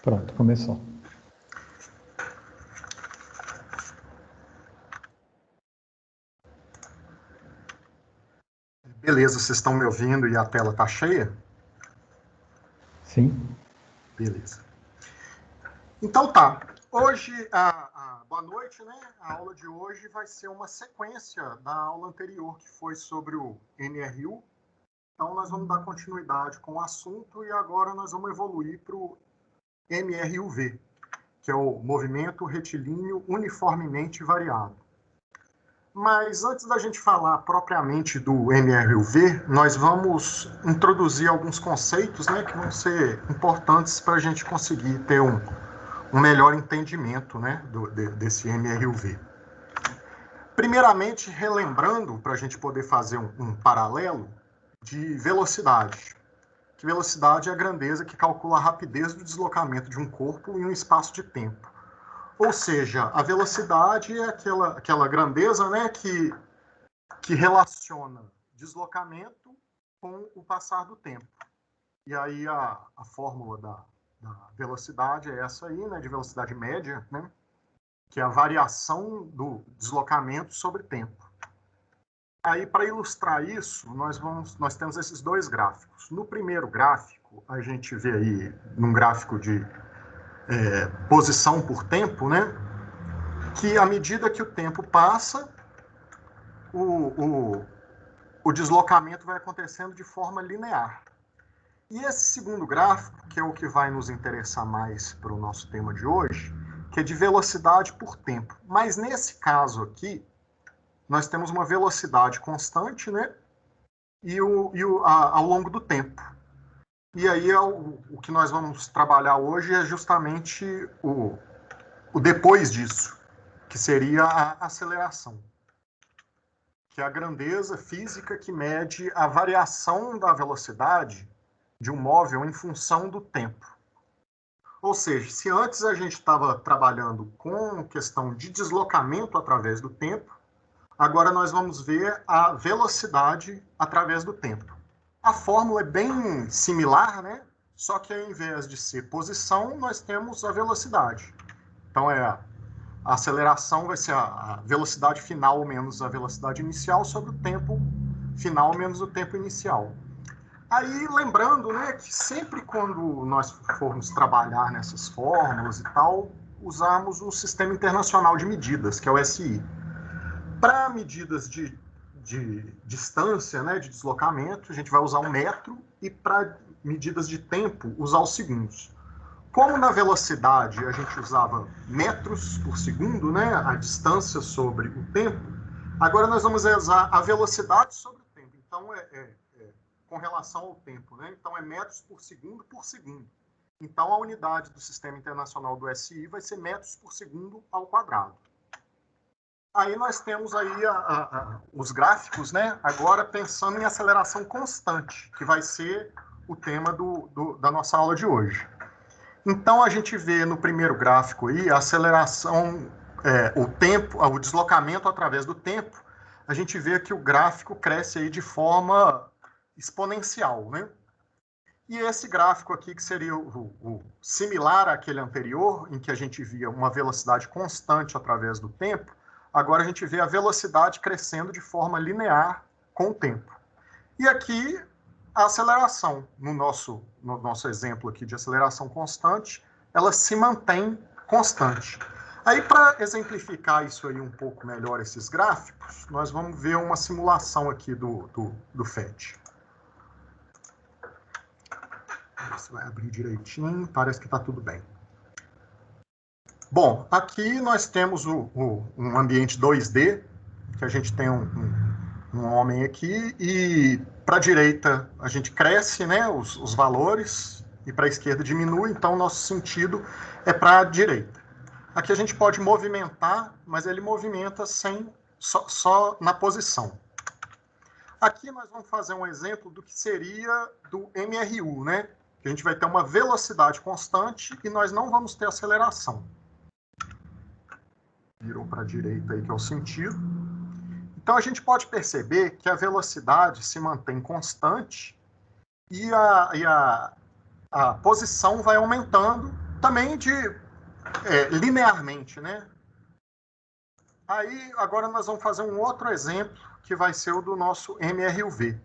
Pronto, começou. Beleza, vocês estão me ouvindo e a tela está cheia? Sim. Beleza. Então tá. Hoje, boa noite, né? A aula de hoje vai ser uma sequência da aula anterior, que foi sobre o MRU. Então, nós vamos dar continuidade com o assunto e agora nós vamos evoluir para o MRUV, que é o Movimento Retilíneo Uniformemente Variado. Mas antes da gente falar propriamente do MRUV, nós vamos introduzir alguns conceitos, né, que vão ser importantes para a gente conseguir ter um melhor entendimento, né, desse MRUV. Primeiramente, relembrando, para a gente poder fazer um paralelo, de velocidade. Que velocidade é a grandeza que calcula a rapidez do deslocamento de um corpo em um espaço de tempo. Ou seja, a velocidade é aquela grandeza, né, que relaciona deslocamento com o passar do tempo. E aí a fórmula da velocidade é essa aí, né, de velocidade média, né, que é a variação do deslocamento sobre tempo. Aí, para ilustrar isso, nós temos esses dois gráficos. No primeiro gráfico, a gente vê aí, num gráfico de posição por tempo, né, que à medida que o tempo passa, o deslocamento vai acontecendo de forma linear. E esse segundo gráfico, que é o que vai nos interessar mais para o nosso tema de hoje, que é de velocidade por tempo. Mas nesse caso aqui, nós temos uma velocidade constante, né? E ao longo do tempo. E aí o que nós vamos trabalhar hoje é justamente o depois disso, que seria a aceleração, que é a grandeza física que mede a variação da velocidade de um móvel em função do tempo. Ou seja, se antes a gente estava trabalhando com questão de deslocamento através do tempo, agora nós vamos ver a velocidade através do tempo. A fórmula é bem similar, né? Só que ao invés de ser posição, nós temos a velocidade. Então a aceleração vai ser a velocidade final menos a velocidade inicial sobre o tempo final menos o tempo inicial. Aí, lembrando, né, que sempre quando nós formos trabalhar nessas fórmulas e tal, usamos o Sistema Internacional de Medidas, que é o SI. Para medidas de distância, né, de deslocamento, a gente vai usar o metro, e para medidas de tempo, usar os segundos. Como na velocidade a gente usava metros por segundo, né, a distância sobre o tempo, agora nós vamos usar a velocidade sobre o tempo. Então, com relação ao tempo, né? Então, é metros por segundo. Então, a unidade do Sistema Internacional do SI vai ser metros por segundo ao quadrado. Aí nós temos aí os gráficos, né? Agora pensando em aceleração constante, que vai ser o tema da nossa aula de hoje. Então, a gente vê no primeiro gráfico aí a aceleração, o tempo, o deslocamento através do tempo. A gente vê que o gráfico cresce aí de forma exponencial, né? E esse gráfico aqui, que seria o similar àquele anterior, em que a gente via uma velocidade constante através do tempo, agora a gente vê a velocidade crescendo de forma linear com o tempo. E aqui, a aceleração, no nosso exemplo aqui de aceleração constante, ela se mantém constante. Aí, para exemplificar isso aí um pouco melhor, esses gráficos, nós vamos ver uma simulação aqui do FET. Isso vai abrir direitinho, parece que está tudo bem. Bom, aqui nós temos um ambiente 2D, que a gente tem um homem aqui, e para a direita a gente cresce, né, os valores, e para a esquerda diminui, então o nosso sentido é para a direita. Aqui a gente pode movimentar, mas ele movimenta só na posição. Aqui nós vamos fazer um exemplo do que seria do MRU, né? Que a gente vai ter uma velocidade constante e nós não vamos ter aceleração. Virou para a direita aí, que é o sentido. Então, a gente pode perceber que a velocidade se mantém constante e a posição vai aumentando também linearmente, né? Aí, agora nós vamos fazer um outro exemplo, que vai ser o do nosso MRUV,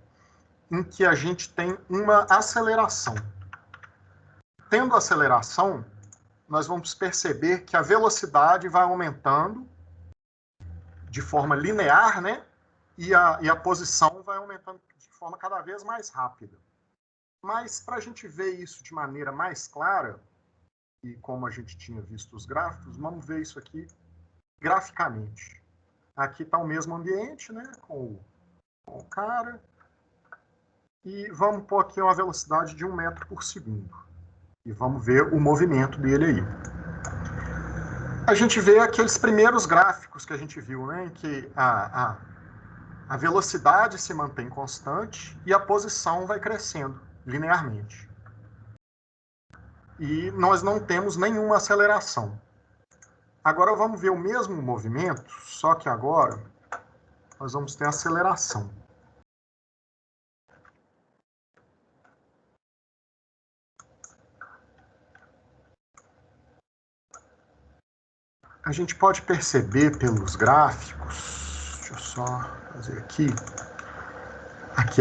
em que a gente tem uma aceleração. Tendo aceleração, nós vamos perceber que a velocidade vai aumentando de forma linear, né? E a posição vai aumentando de forma cada vez mais rápida. Mas, para a gente ver isso de maneira mais clara, e como a gente tinha visto os gráficos, vamos ver isso aqui graficamente. Aqui está o mesmo ambiente, né? Com o cara. E vamos pôr aqui uma velocidade de 1 metro por segundo. E vamos ver o movimento dele aí. A gente vê aqueles primeiros gráficos que a gente viu, né? Em que a velocidade se mantém constante e a posição vai crescendo linearmente. E nós não temos nenhuma aceleração. Agora vamos ver o mesmo movimento, só que agora nós vamos ter aceleração. A gente pode perceber pelos gráficos, deixa eu só fazer aqui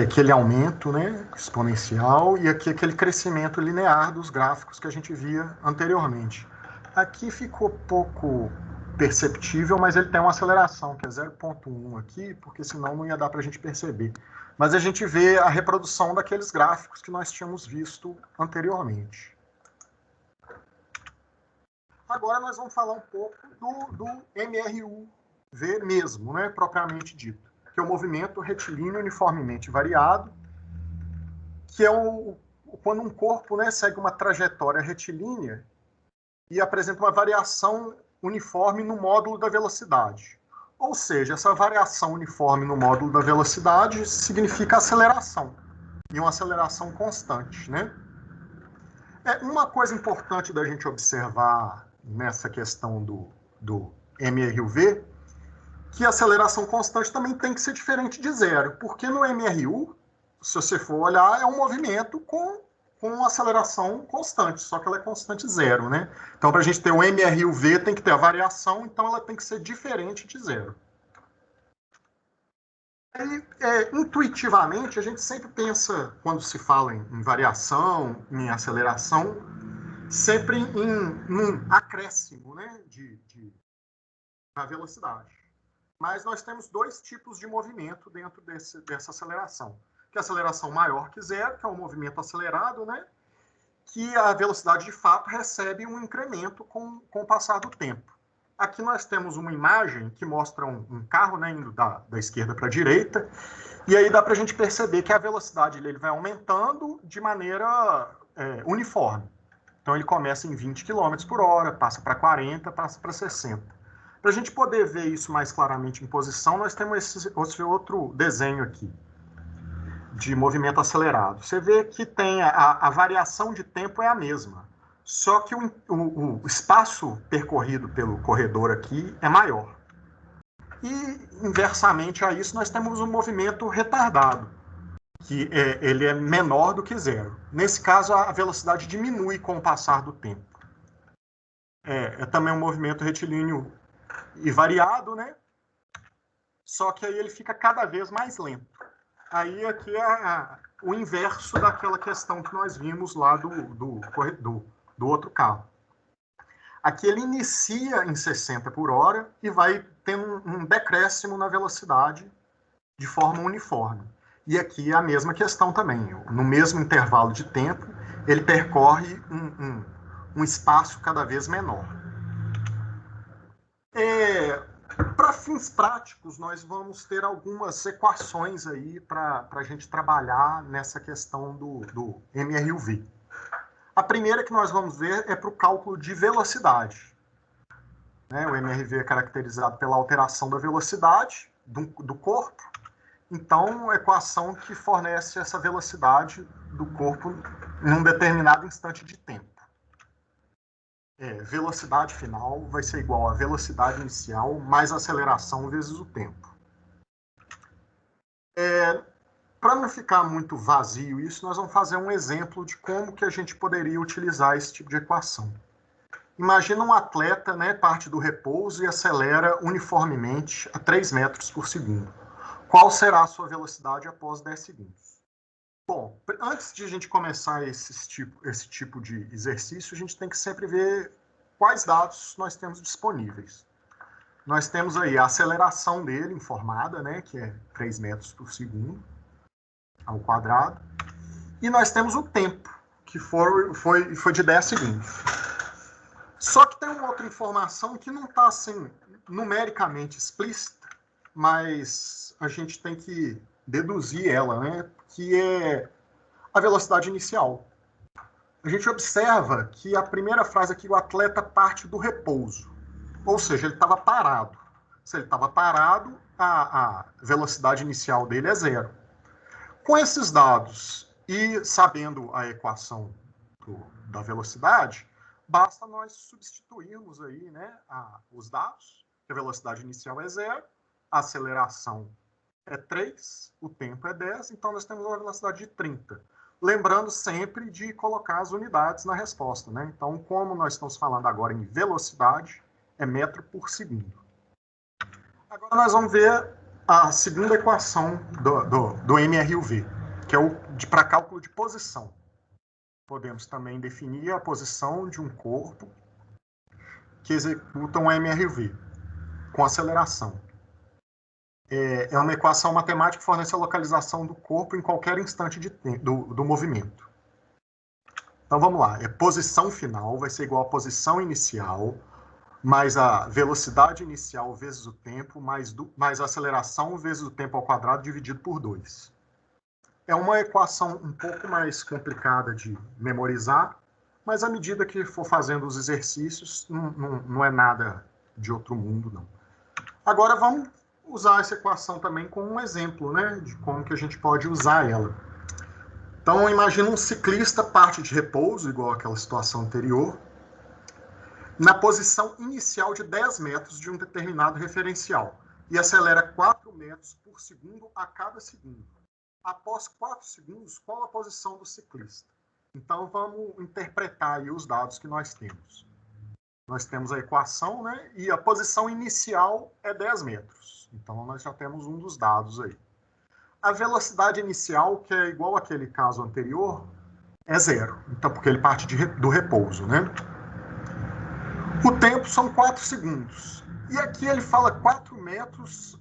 aquele aumento, né, exponencial, e aqui aquele crescimento linear dos gráficos que a gente via anteriormente. Aqui ficou pouco perceptível, mas ele tem uma aceleração, que é 0,1 aqui, porque senão não ia dar para a gente perceber. Mas a gente vê a reprodução daqueles gráficos que nós tínhamos visto anteriormente. Agora nós vamos falar um pouco do MRUV mesmo, né, propriamente dito, que é o movimento retilíneo uniformemente variado, que é quando um corpo, né, segue uma trajetória retilínea e apresenta uma variação uniforme no módulo da velocidade. Ou seja, essa variação uniforme no módulo da velocidade significa aceleração, e uma aceleração constante, né? Uma coisa importante da gente observar nessa questão do MRUV, que a aceleração constante também tem que ser diferente de zero, porque no MRU, se você for olhar, é um movimento com aceleração constante, só que ela é constante zero, né? Então, para a gente ter o MRUV, tem que ter a variação, então ela tem que ser diferente de zero. Intuitivamente, a gente sempre pensa, quando se fala em variação, em aceleração, sempre em acréscimo, né, na velocidade. Mas nós temos dois tipos de movimento dentro dessa aceleração. Que é a aceleração maior que zero, que é um movimento acelerado, né, que a velocidade de fato recebe um incremento com o passar do tempo. Aqui nós temos uma imagem que mostra um carro, né, indo da esquerda para a direita, e aí dá para a gente perceber que a velocidade dele vai aumentando de maneira uniforme. Então ele começa em 20 km por hora, passa para 40, passa para 60. Para a gente poder ver isso mais claramente em posição, nós temos esse outro desenho aqui, de movimento acelerado. Você vê que tem a variação de tempo é a mesma, só que o espaço percorrido pelo corredor aqui é maior. E, inversamente a isso, nós temos um movimento retardado, que ele é menor do que zero. Nesse caso, a velocidade diminui com o passar do tempo. É também um movimento retilíneo e variado, né? Só que aí ele fica cada vez mais lento. Aí aqui é o inverso daquela questão que nós vimos lá do outro carro. Aqui ele inicia em 60 por hora e vai tendo um decréscimo na velocidade de forma uniforme. E aqui é a mesma questão também. No mesmo intervalo de tempo, ele percorre um espaço cada vez menor. Para fins práticos, nós vamos ter algumas equações aí para a gente trabalhar nessa questão do MRUV. A primeira que nós vamos ver é para o cálculo de velocidade. O MRV é caracterizado pela alteração da velocidade do corpo. Então, a equação que fornece essa velocidade do corpo em um determinado instante de tempo. Velocidade final vai ser igual a velocidade inicial mais aceleração vezes o tempo. Para não ficar muito vazio isso, nós vamos fazer um exemplo de como que a gente poderia utilizar esse tipo de equação. Imagina um atleta, né, parte do repouso e acelera uniformemente a 3 metros por segundo. Qual será a sua velocidade após 10 segundos? Bom, antes de a gente começar esse tipo de exercício, a gente tem que sempre ver quais dados nós temos disponíveis. Nós temos aí a aceleração dele informada, né, que é 3 metros por segundo ao quadrado. E nós temos o tempo, que foi de 10 segundos. Só que tem uma outra informação que não está assim, numericamente explícita, mas a gente tem que deduzir ela, né, que é a velocidade inicial. A gente observa que a primeira frase aqui, o atleta parte do repouso. Ou seja, ele estava parado. Se ele estava parado, a velocidade inicial dele é 0. Com esses dados e sabendo a equação da velocidade, basta nós substituirmos aí, né, os dados, que a velocidade inicial é 0, a aceleração é 3, o tempo é 10, então nós temos uma velocidade de 30. Lembrando sempre de colocar as unidades na resposta, né? Então, como nós estamos falando agora em velocidade, é metro por segundo. Agora nós vamos ver a segunda equação do MRUV, que é para cálculo de posição. Podemos também definir a posição de um corpo que executa um MRUV com aceleração. É uma equação matemática que fornece a localização do corpo em qualquer instante do movimento. Então vamos lá, posição final vai ser igual a posição inicial, mais a velocidade inicial vezes o tempo, mais a aceleração vezes o tempo ao quadrado dividido por 2. É uma equação um pouco mais complicada de memorizar, mas à medida que for fazendo os exercícios, não é nada de outro mundo, não. Agora vamos usar essa equação também como um exemplo, né, de como que a gente pode usar ela. Então, imagina um ciclista parte de repouso, igual àquela situação anterior, na posição inicial de 10 metros de um determinado referencial e acelera 4 metros por segundo a cada segundo. Após 4 segundos, qual a posição do ciclista? Então, vamos interpretar aí os dados que nós temos. Nós temos a equação, né? E a posição inicial é 10 metros. Então, nós já temos um dos dados aí. A velocidade inicial, que é igual àquele caso anterior, é 0. Então, porque ele parte do repouso, né? O tempo são 4 segundos. E aqui ele fala 4 metros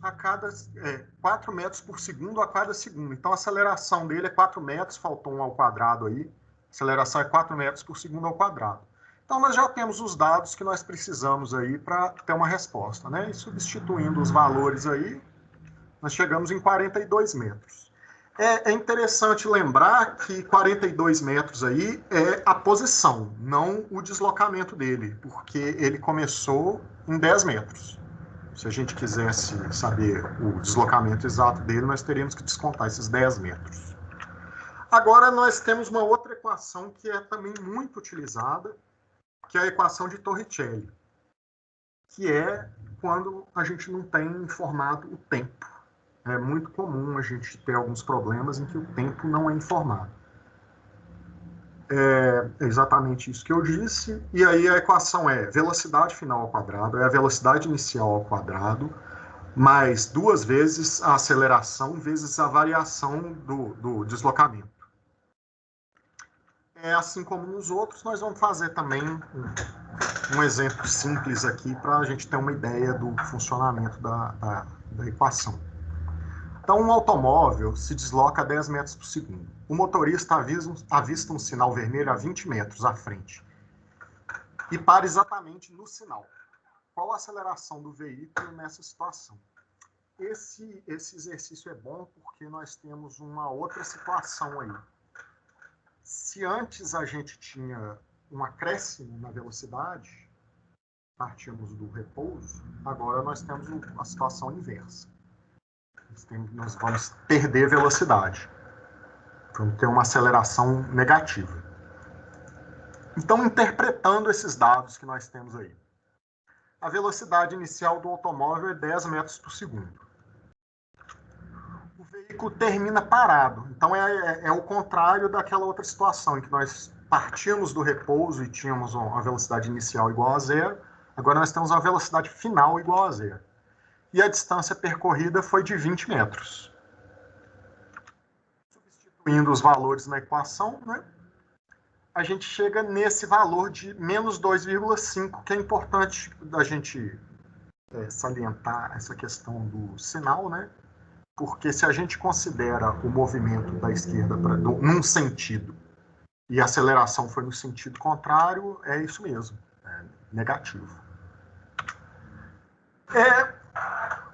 por segundo a cada segundo. Então, a aceleração dele é 4 metros, faltou um ao quadrado aí. A aceleração é 4 metros por segundo ao quadrado. Então, nós já temos os dados que nós precisamos aí para ter uma resposta, né? E substituindo os valores aí, nós chegamos em 42 metros. É interessante lembrar que 42 metros aí é a posição, não o deslocamento dele, porque ele começou em 10 metros. Se a gente quisesse saber o deslocamento exato dele, nós teríamos que descontar esses 10 metros. Agora, nós temos uma outra equação que é também muito utilizada, que é a equação de Torricelli, que é quando a gente não tem informado o tempo. É muito comum a gente ter alguns problemas em que o tempo não é informado. É exatamente isso que eu disse. E aí a equação é velocidade final ao quadrado, é a velocidade inicial ao quadrado, mais 2 vezes a aceleração, vezes a variação do deslocamento. Assim como nos outros, nós vamos fazer também um exemplo simples aqui para a gente ter uma ideia do funcionamento da equação. Então, um automóvel se desloca a 10 metros por segundo. O motorista avista um sinal vermelho a 20 metros à frente e para exatamente no sinal. Qual a aceleração do veículo nessa situação? Esse exercício é bom porque nós temos uma outra situação aí. Se antes a gente tinha um acréscimo na velocidade, partimos do repouso, agora nós temos a situação inversa. Nós vamos perder velocidade. Vamos ter uma aceleração negativa. Então, interpretando esses dados que nós temos aí. A velocidade inicial do automóvel é 10 metros por segundo. O veículo termina parado. Então, é o contrário daquela outra situação em que nós partíamos do repouso e tínhamos uma velocidade inicial igual a zero, agora nós temos uma velocidade final igual a zero. E a distância percorrida foi de 20 metros. Substituindo os valores na equação, né, a gente chega nesse valor de menos 2,5, que é importante da gente salientar essa questão do sinal, né? Porque se a gente considera o movimento da esquerda num sentido e a aceleração foi no sentido contrário, é isso mesmo, é negativo.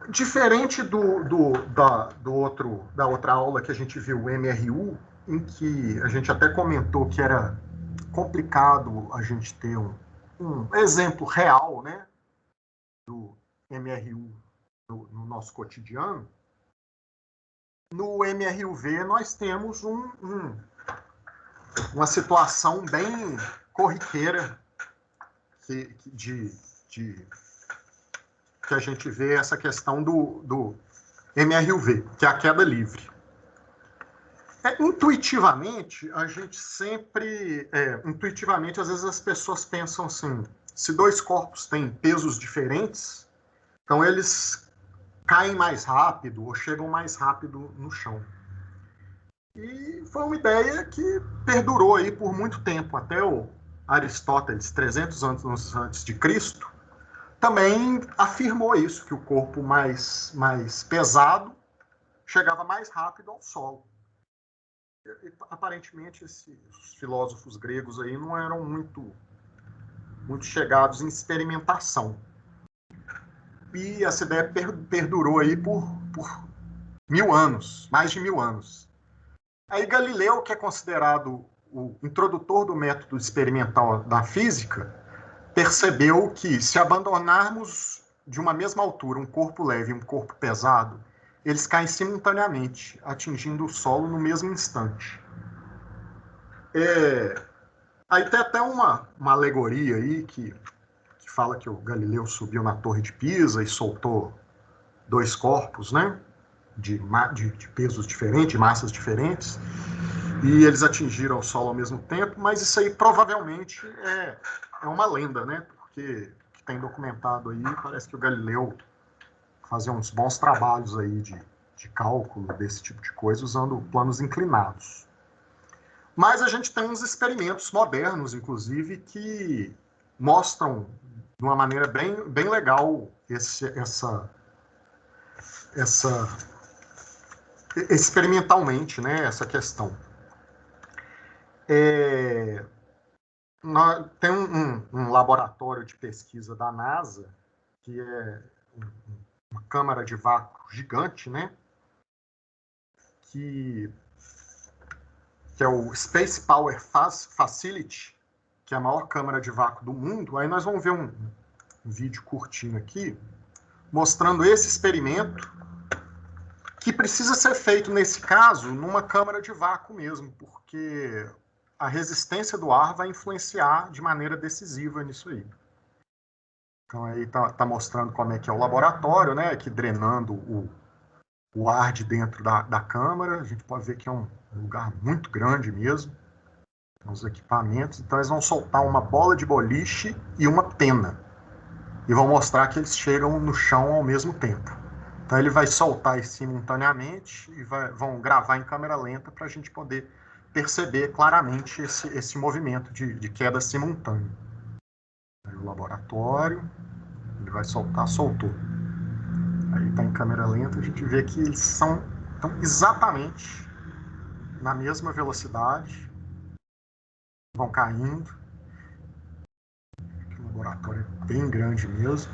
Diferente da outra aula que a gente viu, o MRU, em que a gente até comentou que era complicado a gente ter um exemplo real, né, do MRU no nosso cotidiano. No MRUV nós temos uma situação bem corriqueira que a gente vê essa questão do MRUV, que é a queda livre. Intuitivamente, a gente sempre... intuitivamente, às vezes as pessoas pensam assim, se dois corpos têm pesos diferentes, então eles caem mais rápido ou chegam mais rápido no chão. E foi uma ideia que perdurou aí por muito tempo, até o Aristóteles, 300 anos antes de Cristo, também afirmou isso, que o corpo mais pesado chegava mais rápido ao solo. E, aparentemente, esses filósofos gregos aí não eram muito chegados em experimentação. E essa ideia perdurou aí por 1000 anos, mais de 1000 anos. Aí Galileu, que é considerado o introdutor do método experimental da física, percebeu que se abandonarmos de uma mesma altura um corpo leve e um corpo pesado, eles caem simultaneamente, atingindo o solo no mesmo instante. Aí tem até uma alegoria aí que fala que o Galileu subiu na Torre de Pisa e soltou dois corpos, né, de pesos diferentes, de massas diferentes, e eles atingiram o solo ao mesmo tempo, mas isso aí provavelmente é uma lenda, né, porque que tem documentado aí, parece que o Galileu fazia uns bons trabalhos aí de cálculo desse tipo de coisa, usando planos inclinados. Mas a gente tem uns experimentos modernos, inclusive, que mostram de uma maneira bem legal experimentalmente, né, essa questão. Tem um laboratório de pesquisa da NASA, que é uma câmara de vácuo gigante, né, que é o Space Power Facility, que é a maior câmara de vácuo do mundo. Aí nós vamos ver um vídeo curtinho aqui, mostrando esse experimento, que precisa ser feito, nesse caso, numa câmara de vácuo mesmo, porque a resistência do ar vai influenciar de maneira decisiva nisso aí. Então aí tá mostrando como é que é o laboratório, né, aqui drenando o ar de dentro da câmara. A gente pode ver que é um lugar muito grande mesmo, os equipamentos. Então eles vão soltar uma bola de boliche e uma pena, e vão mostrar que eles chegam no chão ao mesmo tempo. Então ele vai soltar isso simultaneamente e vão gravar em câmera lenta para a gente poder perceber claramente esse movimento de queda simultânea. Aí o laboratório, ele vai soltar, soltou. Aí está em câmera lenta, a gente vê que eles estão exatamente na mesma velocidade, vão caindo. O laboratório é bem grande mesmo.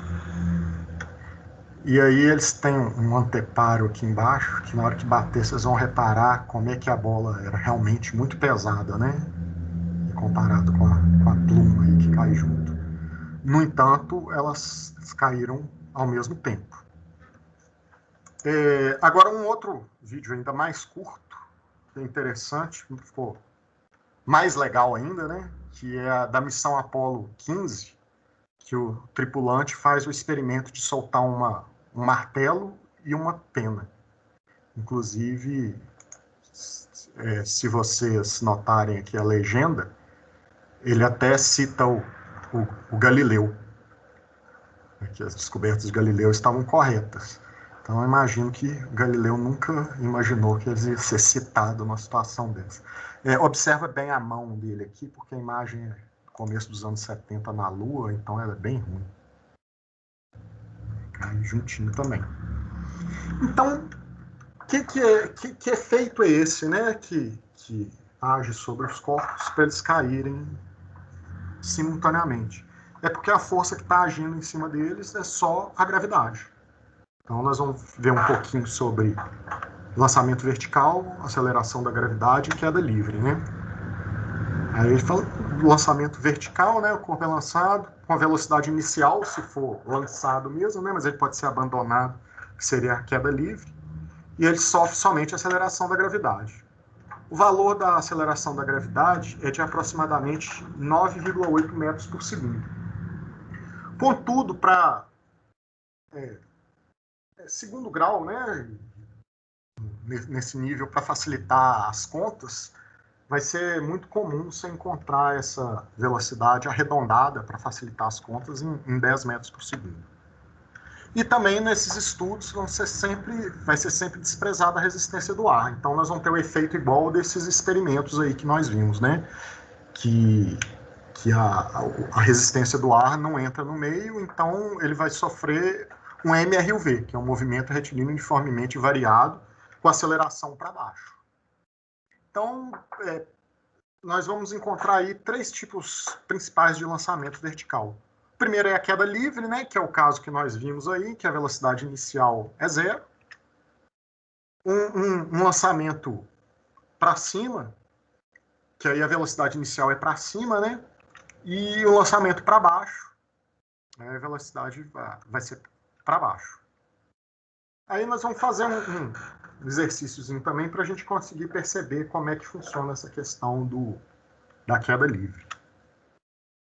E aí eles têm um anteparo aqui embaixo, que na hora que bater vocês vão reparar como é que a bola era realmente muito pesada, né? Comparado com a pluma aí que cai junto. No entanto, elas caíram ao mesmo tempo. Agora um outro vídeo ainda mais curto, que é interessante, ficou mais legal ainda, né? Que é a da missão Apollo 15, que o tripulante faz o experimento de soltar um martelo e uma pena. Inclusive, se vocês notarem aqui a legenda, ele até cita o Galileu, que as descobertas de Galileu estavam corretas. Então, eu imagino que Galileu nunca imaginou que ele ia ser citado numa situação dessa. Observa bem a mão dele aqui, porque a imagem é começo dos anos 70 na Lua, então ela é bem ruim. Cai juntinho também. Então, que efeito é esse, né, que age sobre os corpos para eles caírem simultaneamente? É porque a força que está agindo em cima deles é só a gravidade. Então, nós vamos ver um pouquinho sobre lançamento vertical, aceleração da gravidade e queda livre, né? Aí ele fala do lançamento vertical, né? O corpo é lançado com a velocidade inicial, se for lançado mesmo, né? Mas ele pode ser abandonado, que seria a queda livre. E ele sofre somente a aceleração da gravidade. O valor da aceleração da gravidade é de aproximadamente 9,8 metros por segundo. Contudo, para segundo grau, né, nesse nível, para facilitar as contas, vai ser muito comum você encontrar essa velocidade arredondada, para facilitar as contas, em 10 metros por segundo. E também nesses estudos vai ser sempre desprezada a resistência do ar. Então nós vamos ter o efeito igual desses experimentos aí que nós vimos, né? Que a resistência do ar não entra no meio, então ele vai sofrer um MRUV, que é um movimento retilíneo uniformemente variado, com aceleração para baixo. Então, nós vamos encontrar aí 3 tipos principais de lançamento vertical. O primeiro é a queda livre, né, que é o caso que nós vimos aí, que a velocidade inicial é 0. Um lançamento para cima, que aí a velocidade inicial é para cima, né, e o lançamento para baixo, a velocidade vai ser para baixo. Aí nós vamos fazer um exercíciozinho também para a gente conseguir perceber como é que funciona essa questão da queda livre.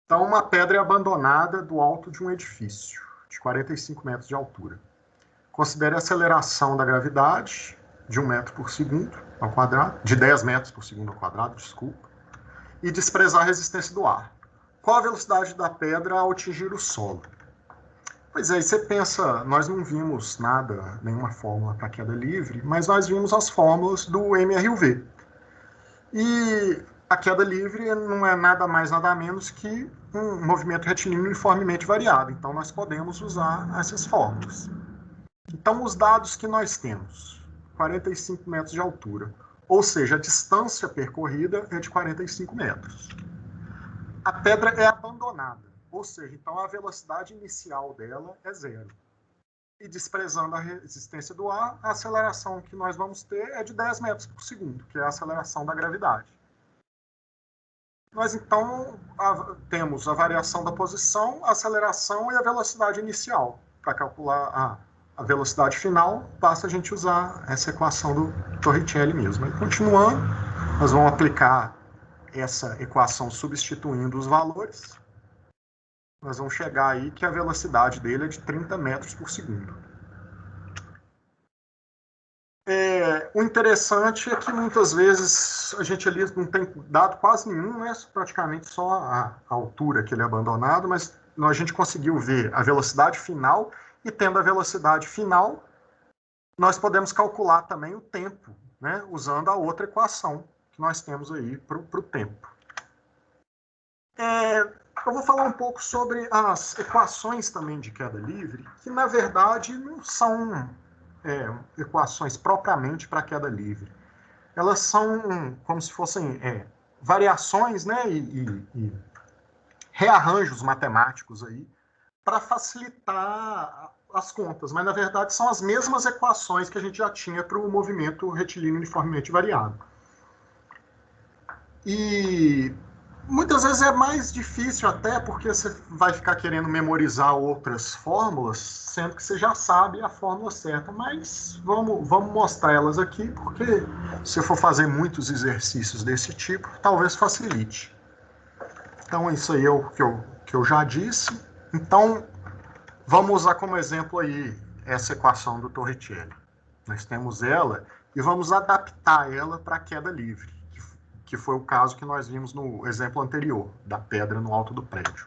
Então, uma pedra é abandonada do alto de um edifício, de 45 metros de altura. Considere a aceleração da gravidade de 1 metro por segundo ao quadrado, de 10 metros por segundo ao quadrado, desculpa, e desprezar a resistência do ar. Qual a velocidade da pedra ao atingir o solo? Pois é, aí você pensa, nós não vimos nada, nenhuma fórmula para queda livre, mas nós vimos as fórmulas do MRUV. E a queda livre não é nada mais, nada menos que um movimento retilíneo uniformemente variado. Então, nós podemos usar essas fórmulas. Então, os dados que nós temos, 45 metros de altura, ou seja, a distância percorrida é de 45 metros. A pedra é abandonada. Ou seja, então a velocidade inicial dela é 0. E desprezando a resistência do ar, a aceleração que nós vamos ter é de 10 metros por segundo, que é a aceleração da gravidade. Nós, então, temos a variação da posição, a aceleração e a velocidade inicial. Para calcular a velocidade final, basta a gente usar essa equação do Torricelli mesmo. E continuando, nós vamos aplicar essa equação substituindo os valores. Nós vamos chegar aí que a velocidade dele é de 30 metros por segundo. O interessante é que muitas vezes a gente ali não tem dado quase nenhum, né? Praticamente só a altura que ele é abandonado, mas a gente conseguiu ver a velocidade final e tendo a velocidade final, nós podemos calcular também o tempo, né? Usando a outra equação que nós temos aí para o tempo. Eu vou falar um pouco sobre as equações também de queda livre, que na verdade não são equações propriamente para queda livre. Elas são como se fossem variações, né, e rearranjos matemáticos aí para facilitar as contas, mas na verdade são as mesmas equações que a gente já tinha para o movimento retilíneo uniformemente variado. E muitas vezes é mais difícil até porque você vai ficar querendo memorizar outras fórmulas, sendo que você já sabe a fórmula certa. Mas vamos mostrar elas aqui, porque se eu for fazer muitos exercícios desse tipo, talvez facilite. Então isso aí é o que eu já disse. Então vamos usar como exemplo aí essa equação do Torricelli. Nós temos ela e vamos adaptar ela para a queda livre, que foi o caso que nós vimos no exemplo anterior, da pedra no alto do prédio.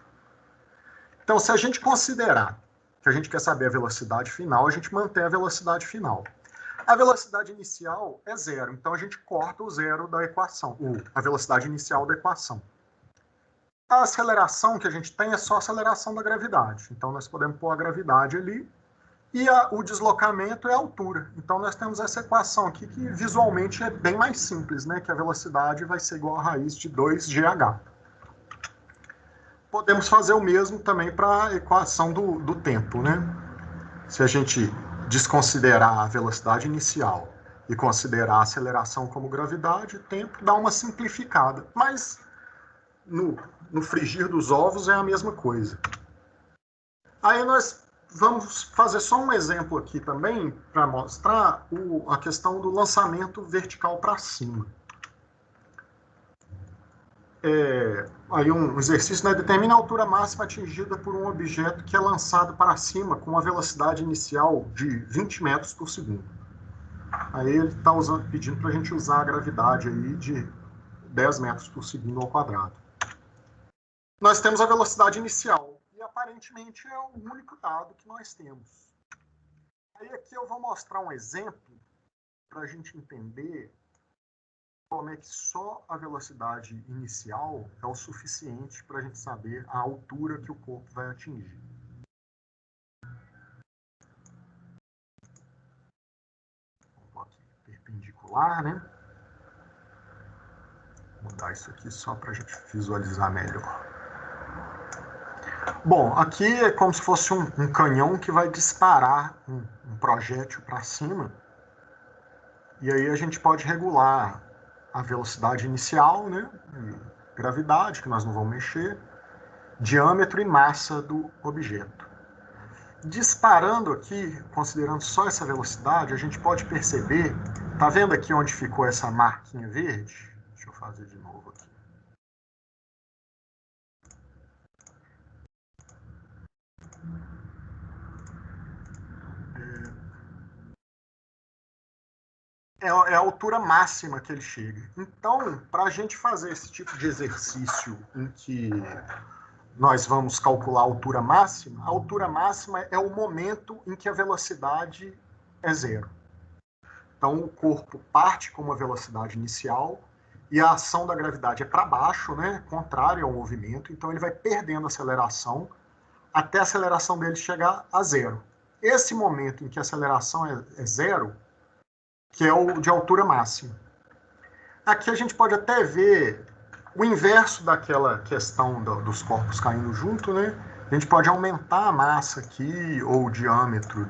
Então, se a gente considerar que a gente quer saber a velocidade final, a gente mantém a velocidade final. A velocidade inicial é zero, então a gente corta o zero da equação, a velocidade inicial da equação. A aceleração que a gente tem é só a aceleração da gravidade, então nós podemos pôr a gravidade ali, e o deslocamento é a altura. Então nós temos essa equação aqui que visualmente é bem mais simples, né? Que a velocidade vai ser igual a raiz de 2gh. Podemos fazer o mesmo também para a equação do tempo, né? Se a gente desconsiderar a velocidade inicial e considerar a aceleração como gravidade, o tempo dá uma simplificada. Mas no frigir dos ovos é a mesma coisa. Aí nós vamos fazer só um exemplo aqui também para mostrar a questão do lançamento vertical para cima. Aí um exercício, né, determina a altura máxima atingida por um objeto que é lançado para cima com uma velocidade inicial de 20 metros por segundo. Aí ele está pedindo para a gente usar a gravidade aí de 10 metros por segundo ao quadrado. Nós temos a velocidade inicial, e aparentemente é o único dado que nós temos. Aí aqui eu vou mostrar um exemplo para a gente entender como é que só a velocidade inicial é o suficiente para a gente saber a altura que o corpo vai atingir. Vou aqui perpendicular, né? Vou mudar isso aqui só para a gente visualizar melhor. Bom, aqui é como se fosse um canhão que vai disparar um projétil para cima. E aí a gente pode regular a velocidade inicial, né? Gravidade, que nós não vamos mexer, diâmetro e massa do objeto. Disparando aqui, considerando só essa velocidade, a gente pode perceber, tá vendo aqui onde ficou essa marquinha verde? Deixa eu fazer de novo aqui. É a altura máxima que ele chega. Então, para a gente fazer esse tipo de exercício em que nós vamos calcular a altura máxima é o momento em que a velocidade é zero. Então, o corpo parte com uma velocidade inicial e a ação da gravidade é para baixo, né, contrária ao movimento, então ele vai perdendo aceleração até a aceleração dele chegar a zero. Esse momento em que a aceleração é zero, que é o de altura máxima. Aqui a gente pode até ver o inverso daquela questão dos corpos caindo junto, né? A gente pode aumentar a massa aqui, ou o diâmetro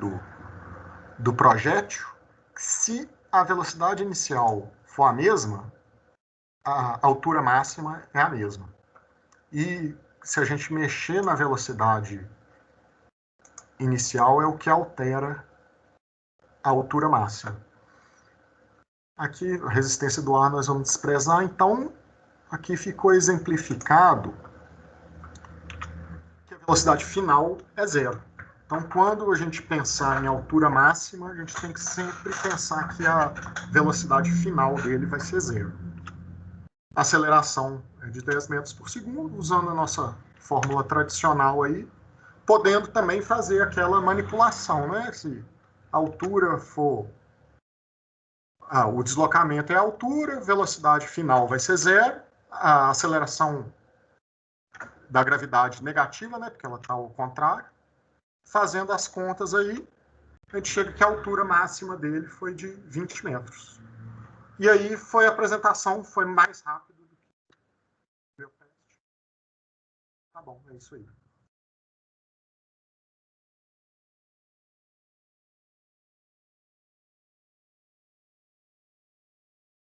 do projétil. Se a velocidade inicial for a mesma, a altura máxima é a mesma. E se a gente mexer na velocidade inicial, é o que altera a altura máxima. Aqui, a resistência do ar nós vamos desprezar, então aqui ficou exemplificado que a velocidade final é zero. Então, quando a gente pensar em altura máxima, a gente tem que sempre pensar que a velocidade final dele vai ser zero. A aceleração é de 10 metros por segundo, usando a nossa fórmula tradicional aí, podendo também fazer aquela manipulação, né? Se a altura for... o deslocamento é a altura, velocidade final vai ser zero, a aceleração da gravidade negativa, né, porque ela está ao contrário. Fazendo as contas aí, a gente chega que a altura máxima dele foi de 20 metros. E aí a apresentação foi mais rápida do que o meu teste. Tá bom, é isso aí.